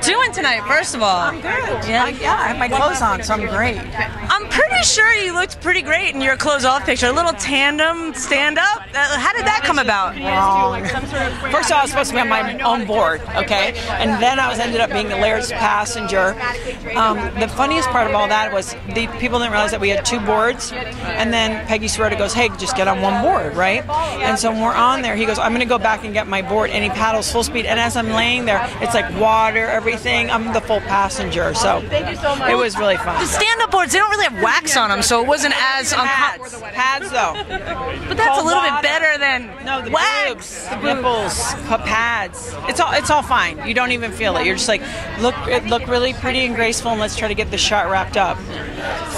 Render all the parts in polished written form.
doing tonight, first of all? I'm good. Yeah, I have my clothes on, so I'm great. I'm pretty sure you looked pretty great in your clothes off picture. A little tandem stand-up. How did that come about? Wrong. First of all, I was supposed to be on my own board, okay? And then I ended up being the Laird's passenger. The funniest part of all that was the people didn't realize that we had two boards, and then Peggy Soretta goes, hey, just get on one board, right? And so when we're on there, he goes, I'm going to go back and get my board, and he paddles full speed, and as I'm laying there, it's like water, everything. I'm the full passenger, so it was really fun. The stand-up boards, they don't really have wax on them, so it wasn't as uncomfortable. Pads though. But that's a little bit better than the wax. Boobs, the nipples, pads. It's all fine. You don't even feel it. You're just like, look really pretty and graceful, and let's try to get the shot wrapped up.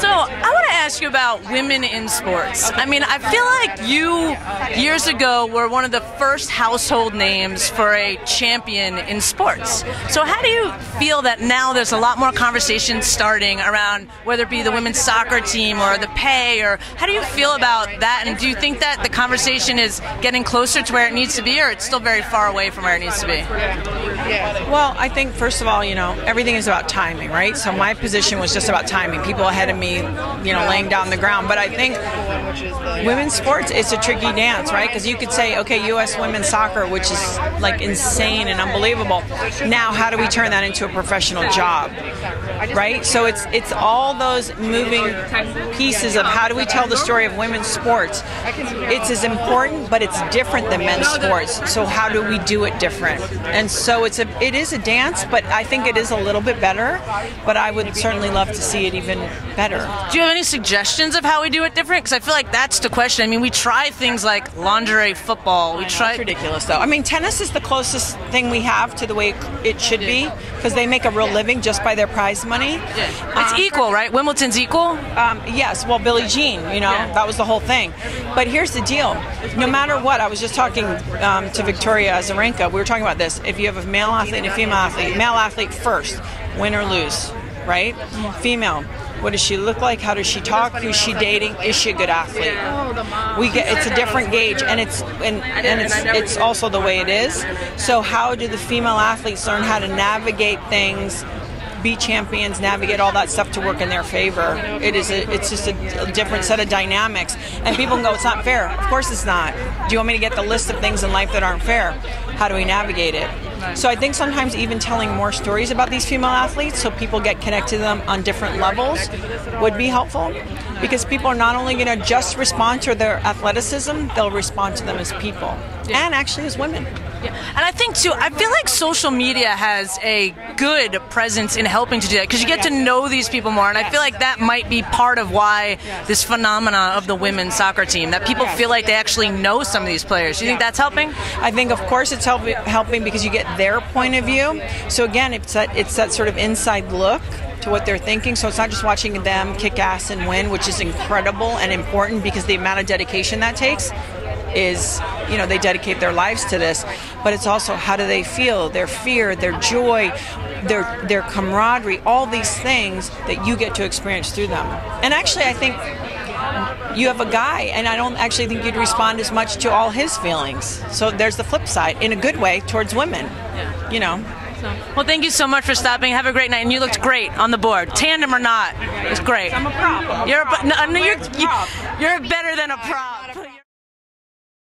So I want to ask you about women in sports. I mean, I feel like you, years ago, were one of the first household names for a champion in sports. So how do you feel that now there's a lot more conversation starting around whether it be the women's soccer team or the pay, or how do you feel about that? And do you think that the conversation is getting closer to where it needs to be, or it's still very far away from where it needs to be? Well, I think first of all, everything is about timing, right? So my position was just about timing. People ahead of me, laying down the ground. But I think women's sports, it's a tricky dance, right? Because you could say, okay, U.S. women's soccer, which is like insane and unbelievable. Now, how do we turn that into a professional job, right? So it's all those moving pieces of how do we tell the story of women's sports. It's as important, but it's different than men's sports. So how do we do it different? And so it is a dance, but I think it is a little bit better. But I would certainly love to see it even better. Do you have any suggestions of how we do it different? Because I feel like that's the question. I mean, we try things like lingerie football. It's ridiculous, though. I mean, tennis is the closest thing we have to the way it should be, because they make a real living just by their prize money. Yeah. It's equal, right? Wimbledon's equal? Yes. Well, Billie Jean, that was the whole thing. But here's the deal. No matter what, I was just talking to Victoria Azarenka. We were talking about this. If you have a male athlete and a female athlete first, win or lose, right? Female. What does she look like? How does she talk? Who's she dating? Is she a good athlete? It's a different gauge, and it's also the way it is. So how do the female athletes learn how to navigate things, be champions, navigate all that stuff to work in their favor? It's just a different set of dynamics. And people can go, it's not fair. Of course it's not. Do you want me to get the list of things in life that aren't fair? How do we navigate it? So I think sometimes even telling more stories about these female athletes so people get connected to them on different levels would be helpful, because people are not only going to just respond to their athleticism, they'll respond to them as people and actually as women. Yeah. And I think, too, I feel like social media has a good presence in helping to do that, because you get to know these people more, and I feel like that might be part of why this phenomena of the women's soccer team, that people feel like they actually know some of these players. Do you think that's helping? I think, of course, it's helping because you get their point of view. So, again, it's that sort of inside look to what they're thinking. So it's not just watching them kick ass and win, which is incredible and important, because the amount of dedication that takes is, they dedicate their lives to this, but it's also how do they feel, their fear, their joy, their camaraderie, all these things that you get to experience through them. And actually, I think you have a guy, and I don't actually think you'd respond as much to all his feelings. So there's the flip side, in a good way, towards women, Well, thank you so much for stopping. Have a great night. And you looked great on the board. Tandem or not, it's great. I'm a prop. You're better than a prop.